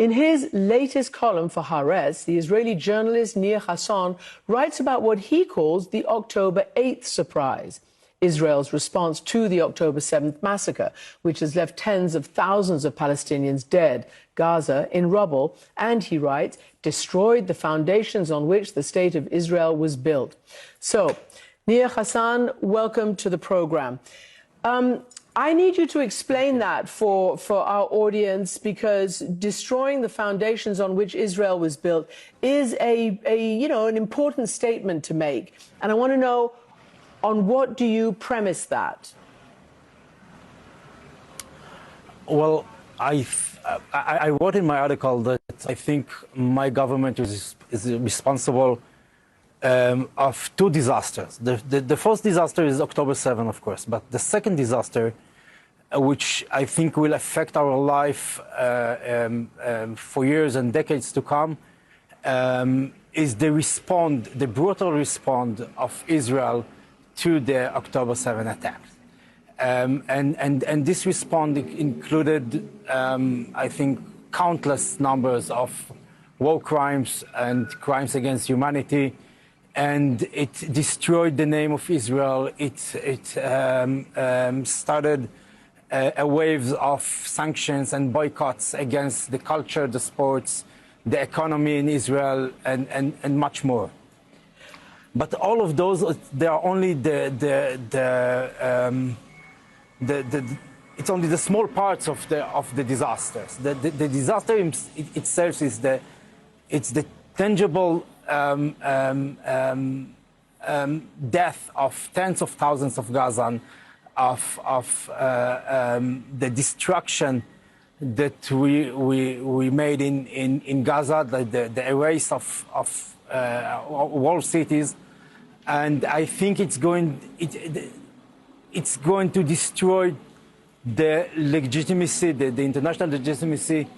In his latest column for Haaretz, the Israeli journalist Nir Hassoun writes about what he calls the October 8th surprise, Israel's response to the October 7th massacre, which has left tens of thousands of Palestinians dead, Gaza in rubble, and, he writes, destroyed the foundations on which the state of Israel was built. So, Nir Hassoun, welcome to the program. I need you to explain that for our audience, because destroying the foundations on which Israel was built is an important statement to make. And I want to know, on what do you premise that? Well, I wrote in my article that I think my government is responsible of two disasters. The first disaster is October 7, of course, but the second disaster, which I think will affect our life for years and decades to come, is the brutal response of Israel to the October 7 attack. And this response included, I think, countless numbers of war crimes and crimes against humanity, and it destroyed the name of Israel. It started a wave of sanctions and boycotts against the culture, the sports, the economy in Israel, and much more. But all of those, they are only it's only the small parts of the disasters. The disaster itself is the tangible death of tens of thousands of Gazans, of the destruction that we made in Gaza, the erase of whole cities, and I think it's going to destroy the legitimacy, the international legitimacy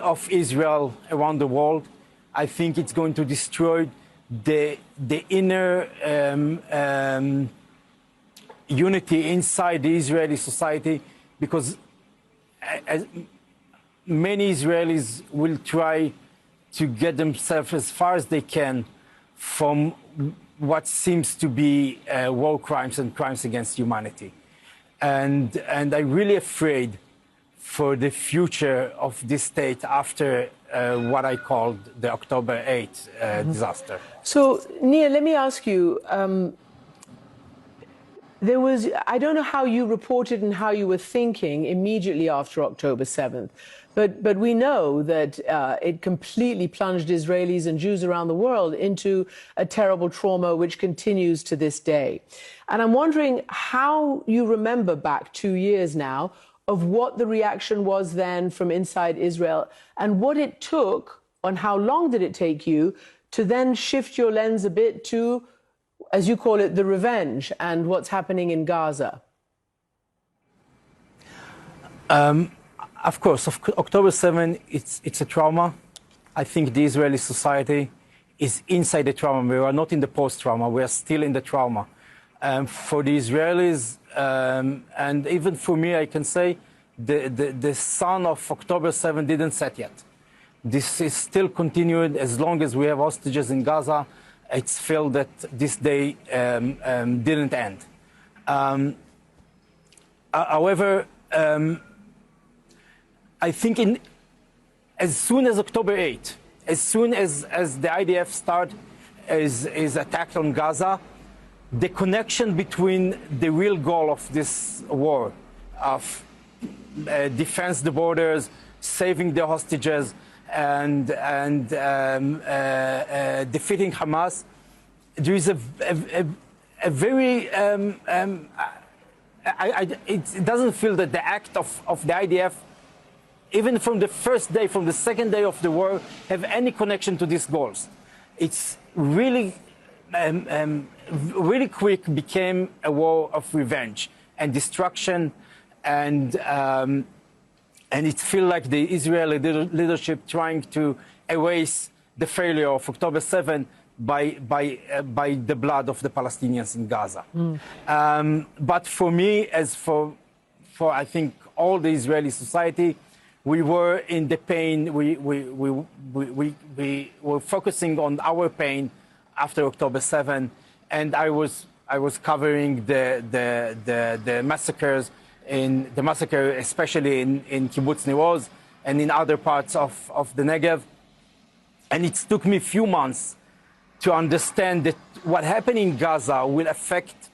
of Israel around the world. I think it's going to destroy the inner unity inside the Israeli society, because many Israelis will try to get themselves as far as they can from what seems to be war crimes and crimes against humanity. And I'm really afraid for the future of this state after what I called the October 8th disaster. So, Nir, let me ask you, I don't know how you reported and how you were thinking immediately after October 7th, but we know that it completely plunged Israelis and Jews around the world into a terrible trauma which continues to this day. And I'm wondering how you remember back 2 years now of what the reaction was then from inside Israel, and what it took, and how long did it take you to then shift your lens a bit to, as you call it, the revenge and what's happening in Gaza? Of course, October 7, it's a trauma. I think the Israeli society is inside the trauma. We are not in the post-trauma. We are still in the trauma. For the Israelis, and even for me, I can say, the sun of October 7 didn't set yet. This is still continuing as long as we have hostages in Gaza. It's felt that this day didn't end. However, I think as soon as October 8, as soon as the IDF is attacked on Gaza, the connection between the real goal of this war, of defense the borders, saving the hostages, and defeating Hamas, there is a very it doesn't feel that the act of the IDF, even from the first day, from the second day of the war, have any connection to these goals. It's really really quick became a war of revenge and destruction, and it feels like the Israeli leadership trying to erase the failure of October 7 by the blood of the Palestinians in Gaza. But for me, as for I think all the Israeli society, we were in the pain. We were focusing on our pain after October 7, and I was covering the massacres especially in Kibbutz Nir Oz and in other parts of the Negev. And it took me a few months to understand that what happened in Gaza will affect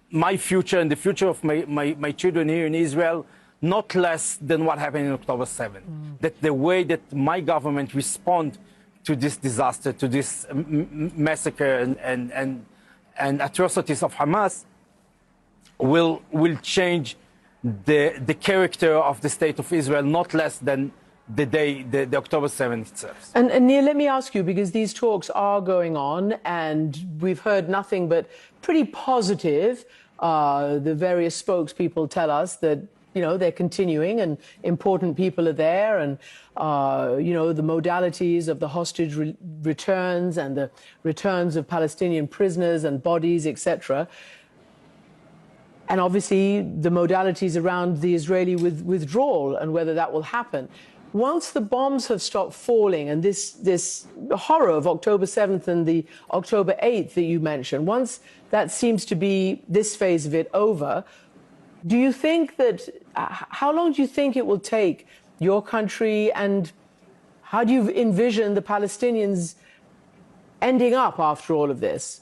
my future and the future of my children here in Israel, not less than what happened in October 7. That the way that my government respond to this disaster, to this massacre and atrocities of Hamas will change the character of the state of Israel, not less than the October 7th itself. And Nir, let me ask you, because these talks are going on and we've heard nothing but pretty positive. The various spokespeople tell us that, you know, they're continuing and important people are there, and, you know, the modalities of the hostage returns and the returns of Palestinian prisoners and bodies, etc. And obviously the modalities around the Israeli withdrawal and whether that will happen. Once the bombs have stopped falling and this horror of October 7th and the October 8th that you mentioned, once that seems to be this phase of it over, do you think that, how long do you think it will take your country, and how do you envision the Palestinians ending up after all of this?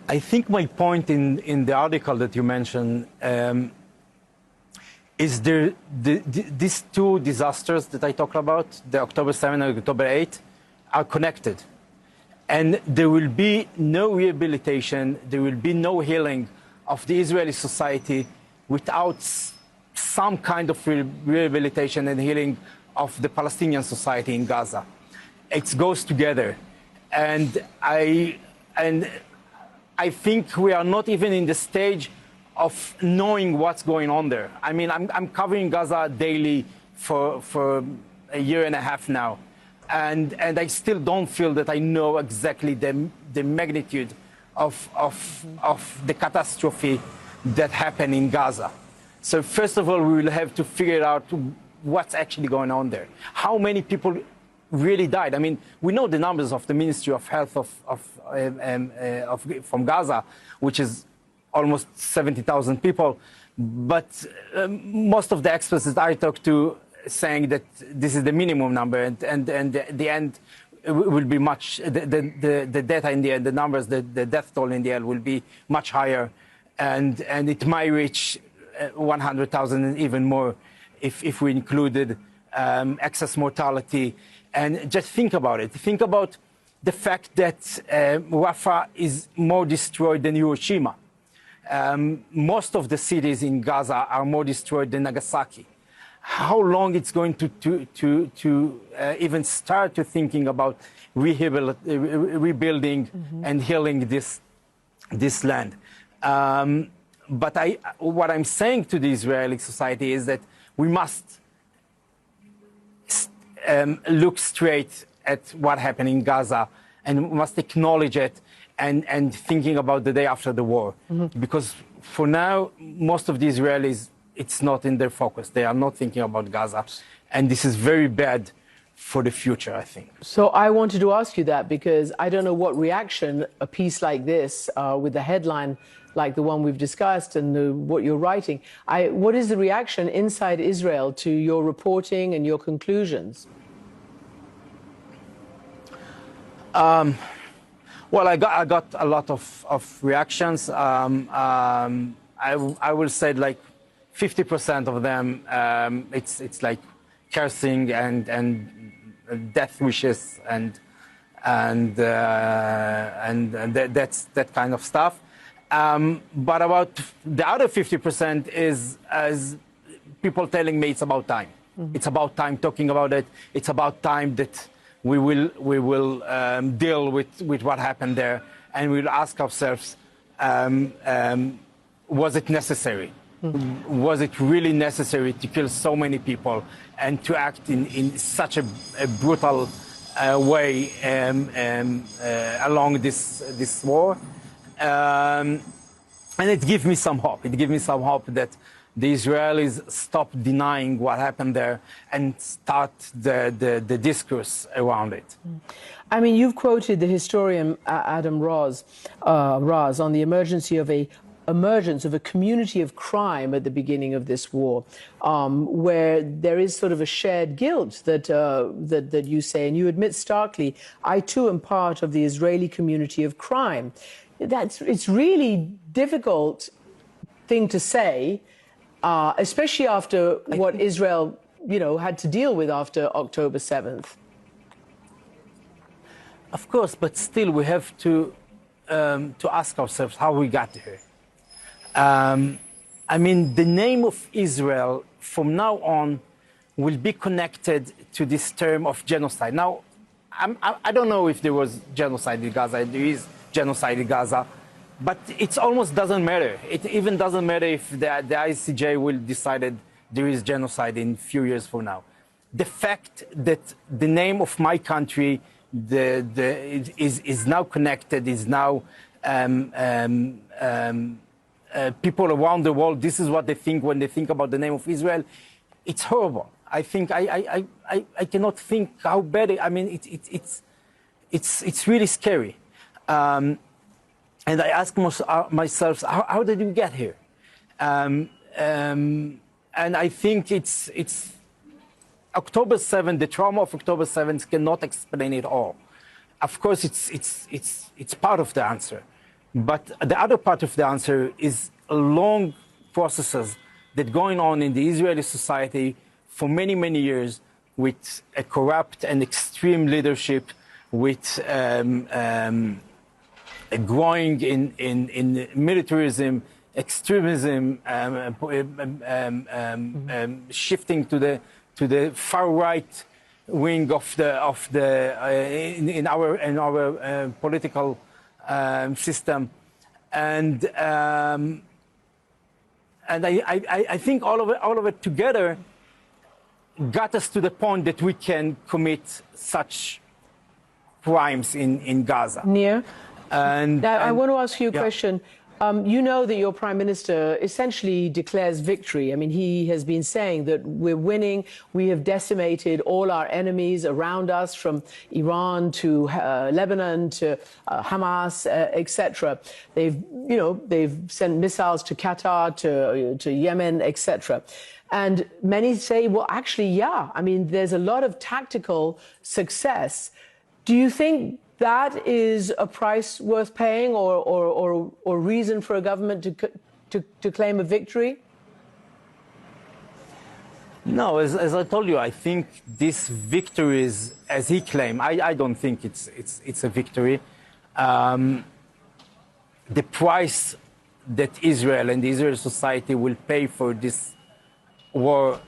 I think my point in the article that you mentioned is these two disasters that I talked about, the October 7 and October 8, are connected. And there will be no rehabilitation, there will be no healing of the Israeli society without some kind of rehabilitation and healing of the Palestinian society in Gaza. It goes together. And I think we are not even in the stage of knowing what's going on there. I mean, I'm covering Gaza daily for a year and a half now. And I still don't feel that I know exactly the magnitude of the catastrophe that happened in Gaza. So first of all, we will have to figure out what's actually going on there. How many people really died? I mean, we know the numbers of the Ministry of Health from Gaza, which is almost 70,000 people. But most of the experts that I talked to saying that this is the minimum number, and the end will be much, the data in the end, the numbers, the death toll in the end will be much higher, and it might reach 100,000 and even more if we included excess mortality. And just think about it. Think about the fact that Rafah is more destroyed than Hiroshima. Most of the cities in Gaza are more destroyed than Nagasaki. How long it's going to even start to thinking about rebuilding and healing this land. But what I'm saying to the Israeli society is that we must look straight at what happened in Gaza, and we must acknowledge it and thinking about the day after the war. Because for now, most of the Israelis, it's not in their focus. They are not thinking about Gaza. And this is very bad for the future, I think. So I wanted to ask you that, because I don't know what reaction a piece like this, with a headline like the one we've discussed and what you're writing, what is the reaction inside Israel to your reporting and your conclusions? Well, I got a lot of reactions. I will say like 50% of them, it's like cursing and death wishes and that's that kind of stuff. But about the other 50% is people telling me it's about time. It's about time talking about it. It's about time that we will deal with what happened there, and we'll ask ourselves, was it necessary? Was it really necessary to kill so many people and to act in such a brutal way along this war? And it gives me some hope. It gives me some hope that the Israelis stop denying what happened there and start the discourse around it. I mean, you've quoted the historian Adam Raz on the emergence of a community of crime at the beginning of this war, where there is sort of a shared guilt that you say, and you admit starkly, I too am part of the Israeli community of crime. It's really difficult thing to say, especially after what Israel, had to deal with after October 7th. Of course, but still we have to ask ourselves how we got here. I mean, the name of Israel from now on will be connected to this term of genocide. Now, I don't know if there was genocide in Gaza. There is genocide in Gaza, but it almost doesn't matter. It even doesn't matter if the ICJ will decide that there is genocide in a few years from now. The fact that the name of my country is now connected, is now people around the world, this is what they think when they think about the name of Israel. It's horrible. I think I cannot think how bad it. I mean, it's really scary. And I ask myself, how did we get here? And I think it's October 7th. The trauma of October 7th cannot explain it all. Of course, it's part of the answer. But the other part of the answer is long processes that going on in the Israeli society for many, many years with a corrupt and extreme leadership, with growing in militarism, extremism, shifting to the far right wing of in our political system, and I think all of it together got us to the point that we can commit such crimes in Gaza. Nir, I want to ask you a question. You know that your Prime Minister essentially declares victory. I mean, he has been saying that we're winning. We have decimated all our enemies around us, from Iran to Lebanon to Hamas, etc. They've sent missiles to Qatar, to Yemen, etc. And many say, well, actually, yeah. I mean, there's a lot of tactical success. Do you think that is a price worth paying, or reason for a government to claim a victory? No, as I told you, I think this victory is, as he claimed, I don't think it's a victory. The price that Israel and the Israeli society will pay for this war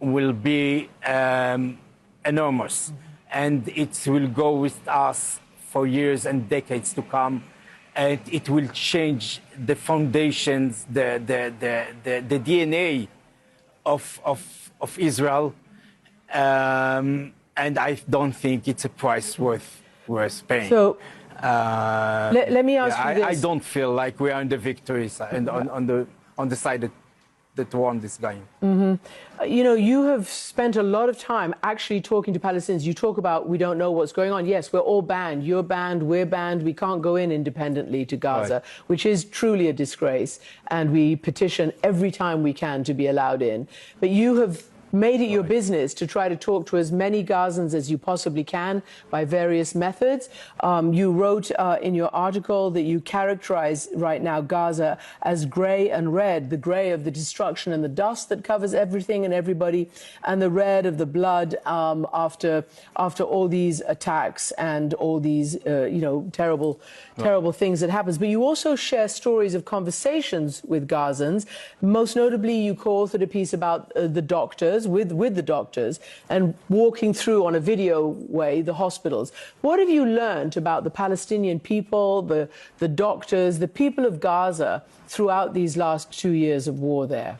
will be enormous, and it will go with us for years and decades to come, and it will change the foundations, the DNA of Israel, and I don't think it's a price worth paying. So let me ask you this. I don't feel like we are on the victory side, on the side that won this game. Mm-hmm. You have spent a lot of time actually talking to Palestinians. You talk about, we don't know what's going on. Yes, we're all banned. You're banned. We're banned. We can't go in independently to Gaza, right, which is truly a disgrace. And we petition every time we can to be allowed in. But you have made it your business to try to talk to as many Gazans as you possibly can by various methods. You wrote in your article that you characterize right now Gaza as grey and red, the grey of the destruction and the dust that covers everything and everybody, and the red of the blood after all these attacks and all these terrible things that happens. But you also share stories of conversations with Gazans. Most notably, you co-authored a piece about the doctors, with the doctors, and walking through on a video way the hospitals. What have you learned about the Palestinian people, the doctors, the people of Gaza throughout these last 2 years of war there?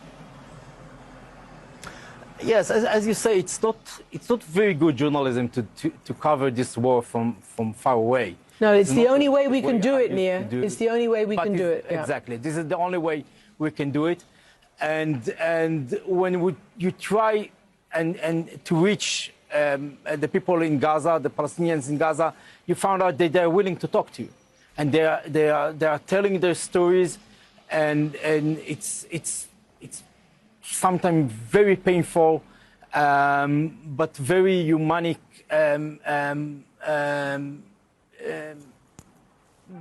Yes, as you say, it's not very good journalism to cover this war from far away. No, it's the only way we can do it, Nir. It's the only way we can do it. Exactly. This is the only way we can do it. and when you try and to reach the people in Gaza, the Palestinians in Gaza, you found out that they are willing to talk to you, and they are telling their stories, and it's sometimes very painful, but very humanic.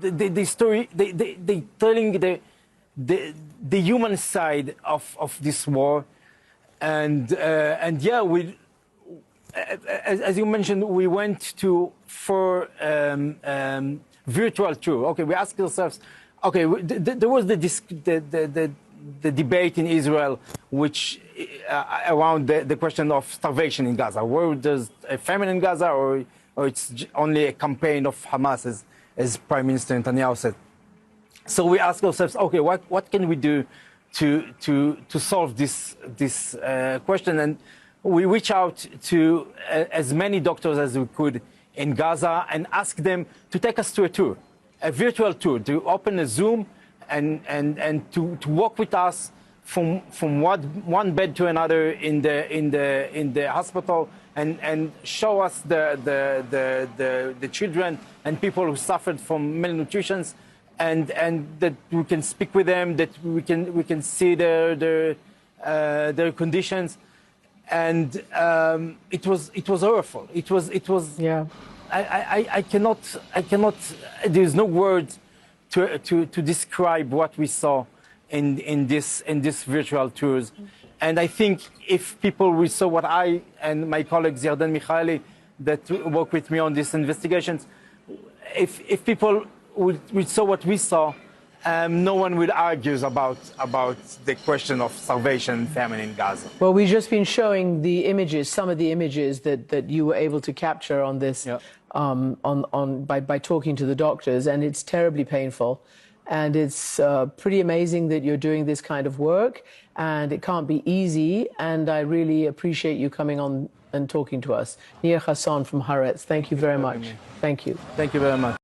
The story they telling the human side of this war, and yeah, as you mentioned, we went for virtual tour. Okay, we asked ourselves, okay, there was the debate in Israel, which around the question of starvation in Gaza. Where does a famine in Gaza, or it's only a campaign of Hamas, as Prime Minister Netanyahu said. So we asked ourselves, okay, what can we do to solve this question? And we reached out to as many doctors as we could in Gaza and asked them to take us to a tour, a virtual tour, to open a Zoom and to walk with us from one bed to another in the hospital, and show us the children and people who suffered from malnutrition, and that we can speak with them, that we can see their conditions, and it was horrible. It was. Yeah. I cannot. There's no words to describe what we saw in this virtual tours. And I think if people we saw what I and my colleagues Yarden Michaeli that work with me on these investigations, if people we saw what we saw, no one will argue about the question of starvation and famine in Gaza. Well, we've just been showing the images, some of the images that you were able to capture on this, yeah. By talking to the doctors, and it's terribly painful. And it's pretty amazing that you're doing this kind of work, and it can't be easy. And I really appreciate you coming on and talking to us. Nir Hassoun from Haaretz, thank you very much. Thank you. Thank you very much.